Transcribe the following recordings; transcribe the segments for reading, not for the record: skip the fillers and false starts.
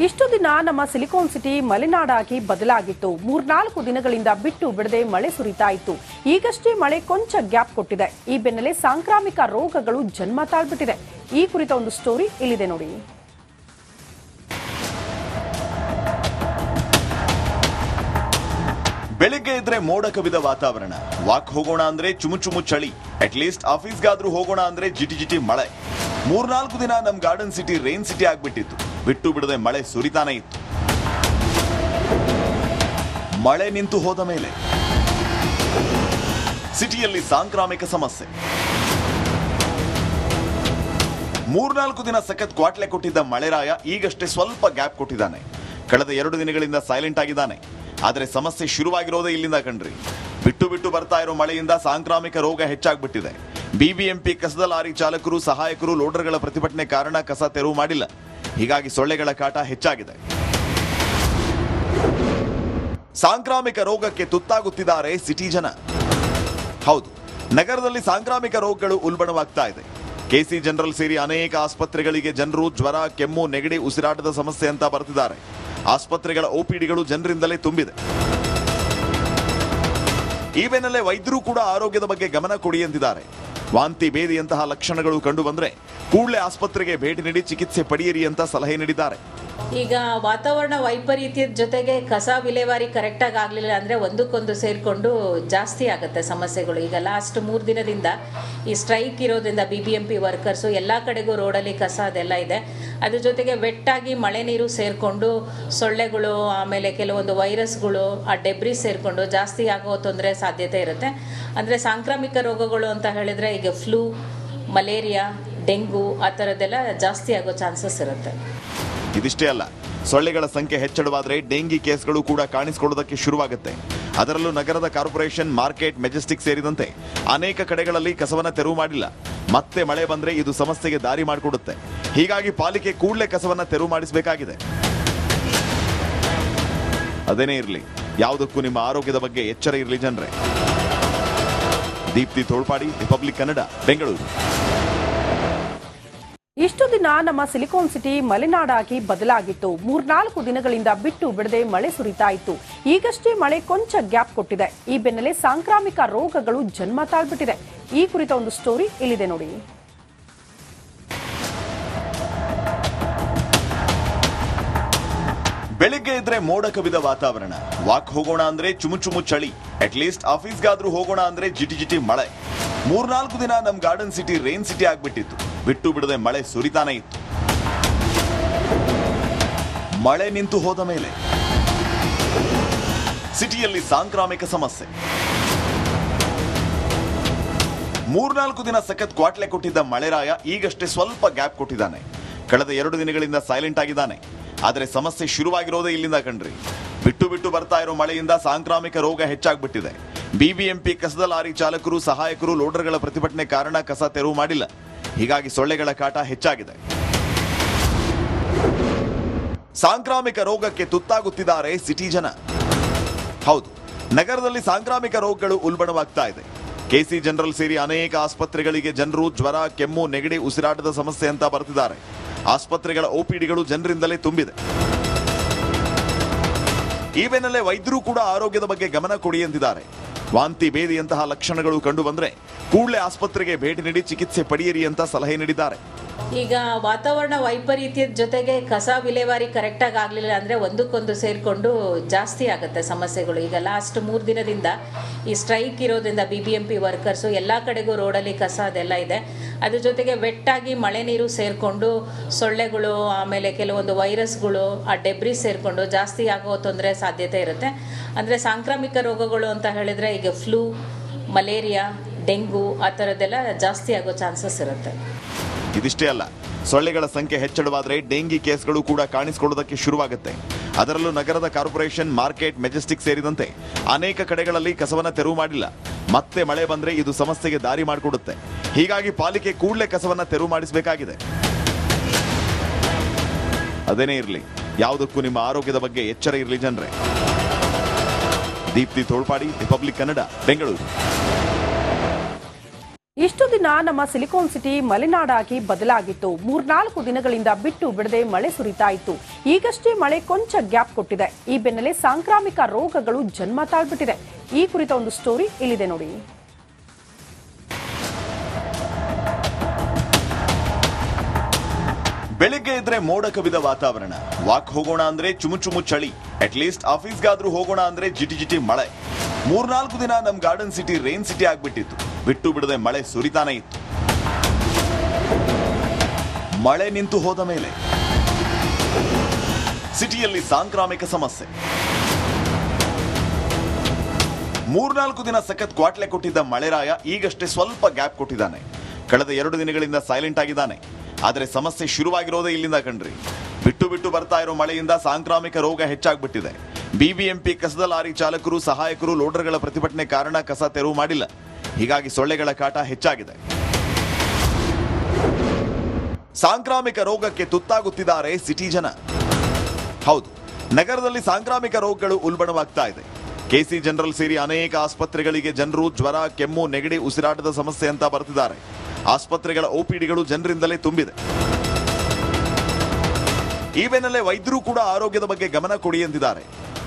ಇಷ್ಟು ದಿನ ನಮ್ಮ ಸಿಲಿಕಾನ್ ಸಿಟಿ ಮಲೆನಾಡಾಗಿ ಬದಲಾಗಿತ್ತು. 3-4 ದಿನಗಳಿಂದ ಬಿಟ್ಟು ಬಿಡದೆ ಮಳೆ ಸುರಿತಾ ಇತ್ತು. ಈಗಷ್ಟೇ ಮಳೆ ಕೊಂಚ ಗ್ಯಾಪ್ ಕೊಟ್ಟಿದೆ. ಈ ಬೆನ್ನಲ್ಲೇ ಸಾಂಕ್ರಾಮಿಕ ರೋಗಗಳು ಜನ್ಮ ತಾಳ್ಬಿಟ್ಟಿದೆ. ಈ ಕುರಿತ ಒಂದು ಸ್ಟೋರಿ ಇಲ್ಲಿದೆ ನೋಡಿ. ಬೆಳಿಗ್ಗೆ ಇದ್ರೆ ಮೋಡ ಕವಿದ ವಾತಾವರಣ. ವಾಕ್ ಹೋಗೋಣ ಅಂದ್ರೆ ಚುಮು ಚಳಿ. ಅಟ್ಲೀಸ್ಟ್ ಆಫೀಸ್ಗಾದ್ರೂ ಹೋಗೋಣ ಅಂದ್ರೆ ಜಿಟಿ ಮಳೆ. 3-4 ದಿನ ನಮ್ ಗಾರ್ಡನ್ ಸಿಟಿ ರೈನ್ ಸಿಟಿ ಆಗ್ಬಿಟ್ಟಿತ್ತು. ಬಿಟ್ಟು ಬಿಡದೆ ಮಳೆ ಸುರಿತಾನೆ ಇತ್ತು. ಮಳೆ ನಿಂತು ಹೋದ ಮೇಲೆ ಸಿಟಿಯಲ್ಲಿ ಸಾಂಕ್ರಾಮಿಕ ಸಮಸ್ಯೆ. 3-4 ದಿನ ಸಖತ್ ಕ್ವಾಟ್ಲೆ ಕೊಟ್ಟಿದ್ದ ಮಳೆರಾಯ ಈಗಷ್ಟೇ ಸ್ವಲ್ಪ ಗ್ಯಾಪ್ ಕೊಟ್ಟಿದ್ದಾನೆ. ಕಳೆದ 2 ದಿನಗಳಿಂದ ಸೈಲೆಂಟ್ ಆಗಿದ್ದಾನೆ. ಆದರೆ ಸಮಸ್ಯೆ ಶುರುವಾಗಿರೋದೇ ಇಲ್ಲಿಂದ ಕಣ್ರಿ. ಬಿಟ್ಟು ಬರ್ತಾ ಇರೋ ಮಳೆಯಿಂದ ಸಾಂಕ್ರಾಮಿಕ ರೋಗ ಹೆಚ್ಚಾಗ್ಬಿಟ್ಟಿದೆ. ಬಿಬಿಎಂಪಿ ಕಸದ ಲಾರಿ ಚಾಲಕರು, ಸಹಾಯಕರು, ಲೋಡರ್ಗಳ ಪ್ರತಿಭಟನೆ ಕಾರಣ ಕಸ ತೆರವು ಮಾಡಿಲ್ಲ. ಹೀಗಾಗಿ ಸೊಳ್ಳೆಗಳ ಕಾಟ ಹೆಚ್ಚಾಗಿದೆ. ಸಾಂಕ್ರಾಮಿಕ ರೋಗಕ್ಕೆ ತುತ್ತಾಗುತ್ತಿದ್ದಾರೆ ಸಿಟಿ ಜನ. ಹೌದು, ನಗರದಲ್ಲಿ ಸಾಂಕ್ರಾಮಿಕ ರೋಗಗಳು ಉಲ್ಬಣವಾಗ್ತಾ ಇದೆ. ಕೆಸಿ ಜನರಲ್ ಸೇರಿ ಅನೇಕ ಆಸ್ಪತ್ರೆಗಳಿಗೆ ಜನರು ಜ್ವರ, ಕೆಮ್ಮು, ನೆಗಡಿ, ಉಸಿರಾಟದ ಸಮಸ್ಯೆ ಅಂತ ಬರ್ತಿದ್ದಾರೆ. ಆಸ್ಪತ್ರೆಗಳ ಒಪಿಡಿಗಳು ಜನರಿಂದಲೇ ತುಂಬಿದೆ. ಈ ಬೆನ್ನಲ್ಲೇ ವೈದ್ಯರು ಕೂಡ ಆರೋಗ್ಯದ ಬಗ್ಗೆ ಗಮನ ಕೊಡಿ ಎಂದಿದ್ದಾರೆ. ವಾಂತಿ, ಭೇದಿಯಂತಹ ಲಕ್ಷಣಗಳು ಕಂಡು ಬಂದ್ರೆ ಕೂಡಲೇ ಆಸ್ಪತ್ರೆಗೆ ಭೇಟಿ ನೀಡಿ ಚಿಕಿತ್ಸೆ ಪಡೆಯಿರಿ ಅಂತ ಸಲಹೆ ನೀಡಿದ್ದಾರೆ. ಈಗ ವಾತಾವರಣ ವೈಪರೀತ್ಯದ ಜೊತೆಗೆ ಕಸ ವಿಲೇವಾರಿ ಕರೆಕ್ಟಾಗಿ ಆಗಲಿಲ್ಲ ಅಂದರೆ ಒಂದಕ್ಕೊಂದು ಸೇರಿಕೊಂಡು ಜಾಸ್ತಿ ಆಗುತ್ತೆ ಸಮಸ್ಯೆಗಳು. ಈಗ ಲಾಸ್ಟ್ 3 ದಿನದಿಂದ ಈ ಸ್ಟ್ರೈಕ್ ಇರೋದ್ರಿಂದ BBMP ವರ್ಕರ್ಸು ಎಲ್ಲ ಕಡೆಗೂ ರೋಡಲ್ಲಿ ಕಸ ಅದೆಲ್ಲ ಇದೆ. ಅದ್ರ ಜೊತೆಗೆ ವೆಟ್ಟಾಗಿ ಮಳೆ ನೀರು ಸೇರಿಕೊಂಡು ಸೊಳ್ಳೆಗಳು, ಆಮೇಲೆ ಕೆಲವೊಂದು ವೈರಸ್ಗಳು, ಆ ಡೆಬ್ರಿ ಸೇರಿಕೊಂಡು ಜಾಸ್ತಿ ಆಗೋ ತೊಂದರೆ ಸಾಧ್ಯತೆ ಇರುತ್ತೆ. ಅಂದರೆ ಸಾಂಕ್ರಾಮಿಕ ರೋಗಗಳು ಅಂತ ಹೇಳಿದರೆ ಈಗ ಫ್ಲೂ, ಮಲೇರಿಯಾ, ಡೆಂಗು ಆ ಥರದ್ದೆಲ್ಲ ಜಾಸ್ತಿ ಆಗೋ ಚಾನ್ಸಸ್ ಇರುತ್ತೆ. ಇದಿಷ್ಟೇ ಅಲ್ಲ, ಸೊಳ್ಳೆಗಳ ಸಂಖ್ಯೆ ಹೆಚ್ಚಳವಾದರೆ ಡೆಂಗಿ ಕೇಸ್ಗಳು ಕೂಡ ಕಾಣಿಸಿಕೊಳ್ಳೋದಕ್ಕೆ ಶುರುವಾಗುತ್ತೆ. ಅದರಲ್ಲೂ ನಗರದ ಕಾರ್ಪೊರೇಷನ್, ಮಾರ್ಕೆಟ್, ಮೆಜೆಸ್ಟಿಕ್ ಸೇರಿದಂತೆ ಅನೇಕ ಕಡೆಗಳಲ್ಲಿ ಕಸವನ್ನ ತೆರವು ಮಾಡಿಲ್ಲ. ಮತ್ತೆ ಮಳೆ ಬಂದ್ರೆ ಇದು ಸಮಸ್ಯೆಗೆ ದಾರಿ ಮಾಡಿಕೊಡುತ್ತೆ. ಹೀಗಾಗಿ ಪಾಲಿಕೆ ಕೂಡಲೇ ಕಸವನ್ನ ತೆರವು ಮಾಡಿಸಬೇಕಾಗಿದೆ. ಅದೇನೇ ಇರಲಿ, ಯಾವುದಕ್ಕೂ ನಿಮ್ಮ ಆರೋಗ್ಯದ ಬಗ್ಗೆ ಎಚ್ಚರ ಇರಲಿ ಜನರೇ. ದೀಪ್ತಿ ತೋಳ್ಪಾಡಿ, ರಿಪಬ್ಲಿಕ್ ಕನ್ನಡ, ಬೆಂಗಳೂರು. ಇಷ್ಟು ದಿನ ನಮ್ಮ ಸಿಲಿಕಾನ್ ಸಿಟಿ ಮಲೆನಾಡಾಗಿ ಬದಲಾಗಿತ್ತು. 3-4 ದಿನಗಳಿಂದ ಬಿಟ್ಟು ಬಿಡದೆ ಮಳೆ ಸುರಿತಾ ಇತ್ತು. ಈಗಷ್ಟೇ ಮಳೆ ಕೊಂಚ ಗ್ಯಾಪ್ ಕೊಟ್ಟಿದೆ. ಈ ಬೆನ್ನಲ್ಲೇ ಸಾಂಕ್ರಾಮಿಕ ರೋಗಗಳು ಜನ್ಮ ತಾಳ್ಬಿಟ್ಟಿದೆ. ಈ ಕುರಿತ ಒಂದು ಸ್ಟೋರಿ ಇಲ್ಲಿದೆ ನೋಡಿ. ಬೆಳಿಗ್ಗೆ ಇದ್ರೆ ಮೋಡ ಕವಿದ ವಾತಾವರಣ. ವಾಕ್ ಹೋಗೋಣ ಅಂದ್ರೆ ಚುಮು ಚಳಿ. ಅಟ್ಲೀಸ್ಟ್ ಆಫೀಸ್ಗಾದ್ರೂ ಹೋಗೋಣ ಅಂದ್ರೆ ಜಿಟಿ ಮಳೆ. 3-4 ದಿನ ನಮ್ ಗಾರ್ಡನ್ ಸಿಟಿ ರೈನ್ ಸಿಟಿ ಆಗ್ಬಿಟ್ಟಿತ್ತು. ಬಿಟ್ಟು ಬಿಡದೆ ಮಳೆ ಸುರಿತಾನೆ ಇತ್ತು. ಮಳೆ ನಿಂತು ಹೋದ ಮೇಲೆ ಸಿಟಿಯಲ್ಲಿ ಸಾಂಕ್ರಾಮಿಕ ಸಮಸ್ಯೆ. 3-4 ದಿನ ಸಖತ್ ಕ್ವಾಟ್ಲೆ ಕೊಟ್ಟಿದ್ದ ಮಳೆರಾಯ ಈಗಷ್ಟೇ ಸ್ವಲ್ಪ ಗ್ಯಾಪ್ ಕೊಟ್ಟಿದ್ದಾನೆ. ಕಳೆದ 2 ದಿನಗಳಿಂದ ಸೈಲೆಂಟ್ ಆಗಿದ್ದಾನೆ. ಆದರೆ ಸಮಸ್ಯೆ ಶುರುವಾಗಿರೋದೇ ಇಲ್ಲಿಂದ ಕಣ್ರಿ. ಬಿಟ್ಟು ಬರ್ತಾ ಇರೋ ಮಳೆಯಿಂದ ಸಾಂಕ್ರಾಮಿಕ ರೋಗ ಹೆಚ್ಚಾಗ್ಬಿಟ್ಟಿದೆ. ಬಿಬಿಎಂಪಿ ಕಸದ ಲಾರಿ ಚಾಲಕರು, ಸಹಾಯಕರು, ಲೋಡರ್ಗಳ ಪ್ರತಿಭಟನೆ ಕಾರಣ ಕಸ ತೆರವು ಮಾಡಿಲ್ಲ. ಹೀಗಾಗಿ ಸೊಳ್ಳೆಗಳ ಕಾಟ ಹೆಚ್ಚಾಗಿದೆ. ಸಾಂಕ್ರಾಮಿಕ ರೋಗಕ್ಕೆ ತುತ್ತಾಗುತ್ತಿದ್ದಾರೆ ಸಿಟಿ ಜನ. ಹೌದು, ನಗರದಲ್ಲಿ ಸಾಂಕ್ರಾಮಿಕ ರೋಗಗಳು ಉಲ್ಬಣವಾಗ್ತಾ ಇದೆ. ಕೆಸಿ ಜನರಲ್ ಸೇರಿ ಅನೇಕ ಆಸ್ಪತ್ರೆಗಳಿಗೆ ಜನರು ಜ್ವರ, ಕೆಮ್ಮು, ನೆಗಡಿ, ಉಸಿರಾಟದ ಸಮಸ್ಯೆ ಅಂತ ಬರ್ತಿದ್ದಾರೆ. ಆಸ್ಪತ್ರೆಗಳ ಒಪಿಡಿಗಳು ಜನರಿಂದಲೇ ತುಂಬಿದೆ. ಈ ಬೆನ್ನಲ್ಲೇ ವೈದ್ಯರು ಕೂಡ ಆರೋಗ್ಯದ ಬಗ್ಗೆ ಗಮನ ಕೊಡಿ ಎಂದಿದ್ದಾರೆ. ವಾಂತಿ, ಭೇದಿಯಂತಹ ಲಕ್ಷಣಗಳು ಕಂಡು ಬಂದ್ರೆ ಕೂಡಲೇ ಆಸ್ಪತ್ರೆಗೆ ಭೇಟಿ ನೀಡಿ ಚಿಕಿತ್ಸೆ ಪಡೆಯಿರಿ ಅಂತ ಸಲಹೆ ನೀಡಿದ್ದಾರೆ. ಈಗ ವಾತಾವರಣ ವೈಪರೀತ್ಯದ ಜೊತೆಗೆ ಕಸ ವಿಲೇವಾರಿ ಕರೆಕ್ಟಾಗಿ ಆಗಲಿಲ್ಲ ಅಂದರೆ ಒಂದಕ್ಕೊಂದು ಸೇರಿಕೊಂಡು ಜಾಸ್ತಿ ಆಗುತ್ತೆ ಸಮಸ್ಯೆಗಳು. ಈಗ ಲಾಸ್ಟ್ 3 ದಿನದಿಂದ ಈ ಸ್ಟ್ರೈಕ್ ಇರೋದ್ರಿಂದ BBMP ವರ್ಕರ್ಸು ಎಲ್ಲ ಕಡೆಗೂ ರೋಡಲ್ಲಿ ಕಸ ಅದೆಲ್ಲ ಇದೆ. ಅದ್ರ ಜೊತೆಗೆ ವೆಟ್ಟಾಗಿ ಮಳೆ ನೀರು ಸೇರಿಕೊಂಡು ಸೊಳ್ಳೆಗಳು, ಆಮೇಲೆ ಕೆಲವೊಂದು ವೈರಸ್ಗಳು, ಆ ಡೆಬ್ರಿ ಸೇರಿಕೊಂಡು ಜಾಸ್ತಿ ಆಗೋ ತೊಂದರೆ ಸಾಧ್ಯತೆ ಇರುತ್ತೆ. ಅಂದರೆ ಸಾಂಕ್ರಾಮಿಕ ರೋಗಗಳು ಅಂತ ಹೇಳಿದರೆ ಈಗ ಫ್ಲೂ, ಮಲೇರಿಯಾ, ಡೆಂಗು ಆ ಥರದ್ದೆಲ್ಲ ಜಾಸ್ತಿ ಆಗೋ ಚಾನ್ಸಸ್ ಇರುತ್ತೆ. ಇದಿಷ್ಟೇ ಅಲ್ಲ, ಸೊಳ್ಳೆಗಳ ಸಂಖ್ಯೆ ಹೆಚ್ಚಳವಾದರೆ ಡೆಂಗಿ ಕೇಸ್ಗಳು ಕೂಡ ಕಾಣಿಸಿಕೊಳ್ಳೋದಕ್ಕೆ ಶುರುವಾಗುತ್ತೆ. ಅದರಲ್ಲೂ ನಗರದ ಕಾರ್ಪೊರೇಷನ್, ಮಾರ್ಕೆಟ್, ಮೆಜೆಸ್ಟಿಕ್ ಸೇರಿದಂತೆ ಅನೇಕ ಕಡೆಗಳಲ್ಲಿ ಕಸವನ್ನ ತೆರವು ಮಾಡಿಲ್ಲ. ಮತ್ತೆ ಮಳೆ ಬಂದ್ರೆ ಇದು ಸಮಸ್ಯೆಗೆ ದಾರಿ ಮಾಡಿಕೊಡುತ್ತೆ. ಹೀಗಾಗಿ ಪಾಲಿಕೆ ಕೂಡಲೇ ಕಸವನ್ನ ತೆರವು ಮಾಡಿಸಬೇಕಾಗಿದೆ. ಅದೇನೇ ಇರಲಿ, ಯಾವುದಕ್ಕೂ ನಿಮ್ಮ ಆರೋಗ್ಯದ ಬಗ್ಗೆ ಎಚ್ಚರ ಇರಲಿ ಜನರೇ. ದೀಪ್ತಿ ತೋಳ್ಪಾಡಿ, ರಿಪಬ್ಲಿಕ್ ಕನ್ನಡ, ಬೆಂಗಳೂರು. ಇಷ್ಟು ದಿನ ನಮ್ಮ ಸಿಲಿಕಾನ್ ಸಿಟಿ ಮಲೆನಾಡಾಗಿ ಬದಲಾಗಿತ್ತು. 3-4 ದಿನಗಳಿಂದ ಬಿಟ್ಟು ಬಿಡದೆ ಮಳೆ ಸುರಿತಾ ಇತ್ತು. ಈಗಷ್ಟೇ ಮಳೆ ಕೊಂಚ ಗ್ಯಾಪ್ ಕೊಟ್ಟಿದೆ. ಈ ಬೆನ್ನಲ್ಲೇ ಸಾಂಕ್ರಾಮಿಕ ರೋಗಗಳು ಜನ್ಮ ತಾಳ್ಬಿಟ್ಟಿದೆ. ಈ ಕುರಿತ ಒಂದು ಸ್ಟೋರಿ ಇಲ್ಲಿದೆ ನೋಡಿ. ಬೆಳಿಗ್ಗೆ ಇದ್ರೆ ಮೋಡ ಕವಿದ ವಾತಾವರಣ. ವಾಕ್ ಹೋಗೋಣ ಅಂದ್ರೆ ಚುಮು ಚಳಿ. ಅಟ್ಲೀಸ್ಟ್ ಆಫೀಸ್ಗಾದ್ರೂ ಹೋಗೋಣ ಅಂದ್ರೆ ಜಿಟಿ ಮಳೆ. 3-4 ದಿನ ನಮ್ ಗಾರ್ಡನ್ ಸಿಟಿ ರೈನ್ ಸಿಟಿ ಆಗ್ಬಿಟ್ಟಿತ್ತು. ಬಿಟ್ಟು ಬಿಡದೆ ಮಳೆ ಸುರಿತಾನೆ ಇತ್ತು. ಮಳೆ ನಿಂತು ಹೋದ ಮೇಲೆ ಸಿಟಿಯಲ್ಲಿ ಸಾಂಕ್ರಾಮಿಕ ಸಮಸ್ಯೆ. 3-4 ದಿನ ಸಖತ್ ಕ್ವಾಟ್ಲೆ ಕೊಟ್ಟಿದ್ದ ಮಳೆರಾಯ ಈಗಷ್ಟೇ ಸ್ವಲ್ಪ ಗ್ಯಾಪ್ ಕೊಟ್ಟಿದ್ದಾನೆ. ಕಳೆದ 2 ದಿನಗಳಿಂದ ಸೈಲೆಂಟ್ ಆಗಿದ್ದಾನೆ. ಆದರೆ ಸಮಸ್ಯೆ ಶುರುವಾಗಿರೋದೇ ಇಲ್ಲಿಂದ ಕಣ್ರಿ. ಬಿಟ್ಟು ಬರ್ತಾ ಇರೋ ಮಳೆಯಿಂದ ಸಾಂಕ್ರಾಮಿಕ ರೋಗ ಹೆಚ್ಚಾಗ್ಬಿಟ್ಟಿದೆ. ಬಿಬಿಎಂಪಿ ಕಸದ ಲಾರಿ ಚಾಲಕರು, ಸಹಾಯಕರು, ಲೋಡರ್ಗಳ ಪ್ರತಿಭಟನೆ ಕಾರಣ ಕಸ ತೆರವು ಮಾಡಿಲ್ಲ. ಹೀಗಾಗಿ ಸೊಳ್ಳೆಗಳ ಕಾಟ ಹೆಚ್ಚಾಗಿದೆ. ಸಾಂಕ್ರಾಮಿಕ ರೋಗಕ್ಕೆ ತುತ್ತಾಗುತ್ತಿದ್ದಾರೆ ಸಿಟಿ ಜನ. ಹೌದು, ನಗರದಲ್ಲಿ ಸಾಂಕ್ರಾಮಿಕ ರೋಗಗಳು ಉಲ್ಬಣವಾಗ್ತಾ ಇದೆ. ಕೆಸಿ ಜನರಲ್ ಸೇರಿ ಅನೇಕ ಆಸ್ಪತ್ರೆಗಳಿಗೆ ಜನರು ಜ್ವರ, ಕೆಮ್ಮು, ನೆಗಡಿ, ಉಸಿರಾಟದ ಸಮಸ್ಯೆ ಅಂತ ಬರ್ತಿದ್ದಾರೆ. ಆಸ್ಪತ್ರೆಗಳ ಓಪಿಡಿಗಳು ಜನರಿಂದಲೇ ತುಂಬಿದೆ. ಈ ಬೆನ್ನಲ್ಲೇ ವೈದ್ಯರು ಕೂಡ ಆರೋಗ್ಯದ ಬಗ್ಗೆ ಗಮನ ಕೊಡಿ ಎಂದಿದ್ದಾರೆ.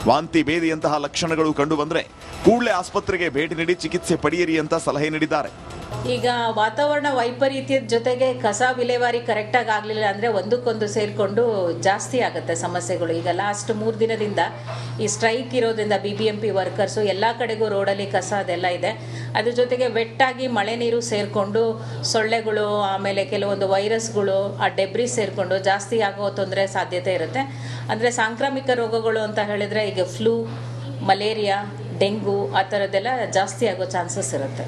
ವಾಂತಿ, ಭೇದಿಯಂತಹ ಲಕ್ಷಣಗಳು ಕಂಡು ಬಂದ್ರೆ ಕೂಡಲೇ ಆಸ್ಪತ್ರೆಗೆ ಭೇಟಿ ನೀಡಿ ಚಿಕಿತ್ಸೆ ಪಡೆಯಿರಿ ಅಂತ ಸಲಹೆ ನೀಡಿದ್ದಾರೆ. ಈಗ ವಾತಾವರಣ ವೈಪರೀತ್ಯದ ಜೊತೆಗೆ ಕಸ ವಿಲೇವಾರಿ ಕರೆಕ್ಟಾಗಿ ಆಗಲಿಲ್ಲ ಅಂದರೆ ಒಂದಕ್ಕೊಂದು ಸೇರಿಕೊಂಡು ಜಾಸ್ತಿ ಆಗುತ್ತೆ ಸಮಸ್ಯೆಗಳು. ಈಗ ಲಾಸ್ಟ್ 3 ದಿನದಿಂದ ಈ ಸ್ಟ್ರೈಕ್ ಇರೋದ್ರಿಂದ BBMP ವರ್ಕರ್ಸು ಎಲ್ಲ ಕಡೆಗೂ ರೋಡಲ್ಲಿ ಕಸ ಅದೆಲ್ಲ ಇದೆ. ಅದ್ರ ಜೊತೆಗೆ ವೆಟ್ಟಾಗಿ ಮಳೆ ನೀರು ಸೇರಿಕೊಂಡು ಸೊಳ್ಳೆಗಳು, ಆಮೇಲೆ ಕೆಲವೊಂದು ವೈರಸ್ಗಳು, ಆ ಡೆಬ್ರಿ ಸೇರಿಕೊಂಡು ಜಾಸ್ತಿ ಆಗೋ ತೊಂದರೆ ಸಾಧ್ಯತೆ ಇರುತ್ತೆ. ಅಂದರೆ ಸಾಂಕ್ರಾಮಿಕ ರೋಗಗಳು ಅಂತ ಹೇಳಿದರೆ ಈಗ ಫ್ಲೂ, ಮಲೇರಿಯಾ, ಡೆಂಗು ಆ ಥರದ್ದೆಲ್ಲ ಜಾಸ್ತಿ ಆಗೋ ಚಾನ್ಸಸ್ ಇರುತ್ತೆ.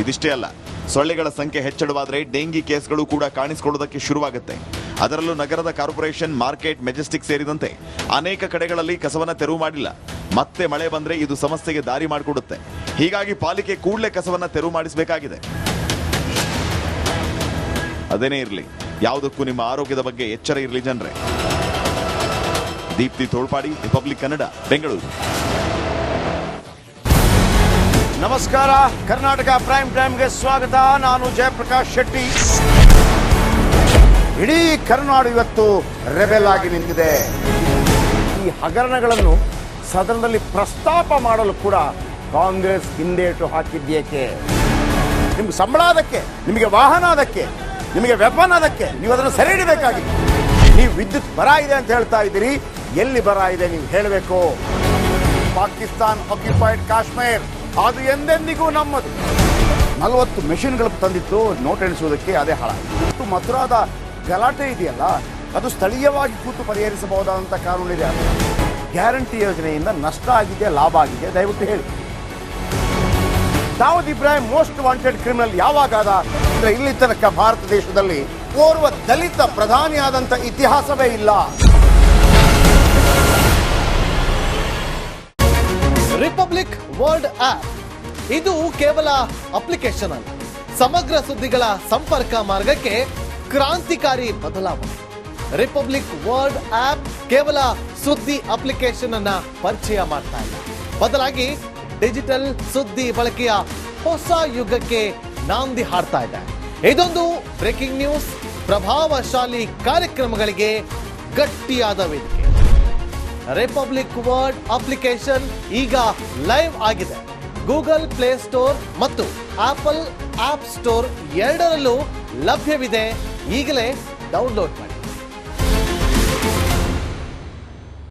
ಇದಿಷ್ಟೇ ಅಲ್ಲ, ಸೊಳ್ಳೆಗಳ ಸಂಖ್ಯೆ ಹೆಚ್ಚಳವಾದರೆ ಡೆಂಗಿ ಕೇಸ್ಗಳು ಕೂಡ ಕಾಣಿಸಿಕೊಳ್ಳುವುದಕ್ಕೆ ಶುರುವಾಗುತ್ತೆ. ಅದರಲ್ಲೂ ನಗರದ ಕಾರ್ಪೊರೇಷನ್, ಮಾರ್ಕೆಟ್, ಮೆಜೆಸ್ಟಿಕ್ ಸೇರಿದಂತೆ ಅನೇಕ ಕಡೆಗಳಲ್ಲಿ ಕಸವನ್ನ ತೆರವು ಮಾಡಿಲ್ಲ. ಮತ್ತೆ ಮಳೆ ಬಂದ್ರೆ ಇದು ಸಮಸ್ಯೆಗೆ ದಾರಿ ಮಾಡಿಕೊಡುತ್ತೆ. ಹೀಗಾಗಿ ಪಾಲಿಕೆ ಕೂಡಲೇ ಕಸವನ್ನ ತೆರವು ಮಾಡಿಸಬೇಕಾಗಿದೆ. ಅದೇನೇ ಇರಲಿ, ಯಾವುದಕ್ಕೂ ನಿಮ್ಮ ಆರೋಗ್ಯದ ಬಗ್ಗೆ ಎಚ್ಚರ ಇರಲಿ ಜನರೇ. ದೀಪ್ತಿ ತೋಳ್ಪಾಡಿ, ರಿಪಬ್ಲಿಕ್ ಕನ್ನಡ, ಬೆಂಗಳೂರು. ನಮಸ್ಕಾರ, ಕರ್ನಾಟಕ ಪ್ರೈಮ್ ಟೈಮ್ಗೆ ಸ್ವಾಗತ. ನಾನು ಜಯಪ್ರಕಾಶ್ ಶೆಟ್ಟಿ. ಇಡೀ ಕರ್ನಾಡು ಇವತ್ತು ರೆಬೆಲ್ ಆಗಿ ನಿಂತಿದೆ. ಈ ಹಗರಣಗಳನ್ನು ಸದನದಲ್ಲಿ ಪ್ರಸ್ತಾಪ ಮಾಡಲು ಕೂಡ ಕಾಂಗ್ರೆಸ್ ಹಿಂದೇಟು ಹಾಕಿದ್ದೇಕೆ? ನಿಮ್ಗೆ ಸಂಬಳ ಅದಕ್ಕೆ, ನಿಮಗೆ ವಾಹನ ಅದಕ್ಕೆ, ನಿಮಗೆ ವೆಪನ್ ಅದಕ್ಕೆ, ನೀವು ಅದನ್ನು ಸೆರೆ ಹಿಡಿಬೇಕಾಗಿತ್ತು. ನೀವು ವಿದ್ಯುತ್ ಬರ ಇದೆ ಅಂತ ಹೇಳ್ತಾ ಇದ್ದೀರಿ. ಎಲ್ಲಿ ಬರ ಇದೆ ನೀವು ಹೇಳಬೇಕು. ಪಾಕಿಸ್ತಾನ್ ಆಕ್ಯುಪೈಡ್ ಕಾಶ್ಮೀರ್ ಅದು ಎಂದೆಂದಿಗೂ ನಮ್ಮದು. 40 ಮೆಷಿನ್ಗಳು ತಂದಿತ್ತು ನೋಟ್ ಎಣಿಸುವುದಕ್ಕೆ, ಅದೇ ಹಾಳಾಯಿತು. ಮಥುರಾದ ಗಲಾಟೆ ಇದೆಯಲ್ಲ, ಅದು ಸ್ಥಳೀಯವಾಗಿ ಕೂತು ಪರಿಹರಿಸಬಹುದಾದಂಥ ಕಾನೂನಿದೆ. ಗ್ಯಾರಂಟಿ ಯೋಜನೆಯಿಂದ ನಷ್ಟ ಆಗಿದೆ, ಲಾಭ ಆಗಿದೆ, ದಯವಿಟ್ಟು ಹೇಳಿ. Dawood Ibrahim most wanted criminal ಯಾವಾಗಾದ ಅಂದ್ರೆ ಇಲ್ಲಿ ತನಕ ಭಾರತ ದೇಶದಲ್ಲಿ ಓರ್ವ ದಲಿತ ಪ್ರಧಾನಿಯಾದಂಥ ಇತಿಹಾಸವೇ ಇಲ್ಲ. ರಿಪಬ್ಲಿಕ್ ವರ್ಲ್ಡ್ ಆಪ್ ಇದು ಕೇವಲ ಅಪ್ಲಿಕೇಶನ್ ಅಲ್ಲ, ಸಮಗ್ರ ಸುದ್ದಿಗಳ ಸಂಪರ್ಕ ಮಾರ್ಗಕ್ಕೆ ಕ್ರಾಂತಿಕಾರಿ ಬದಲಾವಣೆ. ರಿಪಬ್ಲಿಕ್ ವರ್ಲ್ಡ್ ಆಪ್ ಕೇವಲ ಸುದ್ದಿ ಅಪ್ಲಿಕೇಶನ್ ಅನ್ನ ಪರಿಚಯ ಮಾಡ್ತಾ ಇಲ್ಲ, ಬದಲಾಗಿ ಡಿಜಿಟಲ್ ಸುದ್ದಿ ಬಳಕೆಯ ಹೊಸ ಯುಗಕ್ಕೆ ನಾಂದಿ ಹಾಡ್ತಾ ಇದೆ. ಇದೊಂದು ಬ್ರೇಕಿಂಗ್ ನ್ಯೂಸ್, ಪ್ರಭಾವಶಾಲಿ ಕಾರ್ಯಕ್ರಮಗಳಿಗೆ ಗಟ್ಟಿಯಾದ ವೇದಿಕೆ. ರಿಪಬ್ಲಿಕ್ ವರ್ಲ್ಡ್ ಅಪ್ಲಿಕೇಶನ್ ಈಗ ಲೈವ್ ಆಗಿದೆ. ಗೂಗಲ್ ಪ್ಲೇ ಸ್ಟೋರ್ ಮತ್ತು ಆಪಲ್ ಆಪ್ ಸ್ಟೋರ್ ಎರಡರಲ್ಲೂ ಲಭ್ಯವಿದೆ. ಈಗಲೇ ಡೌನ್ಲೋಡ್ ಮಾಡಿ.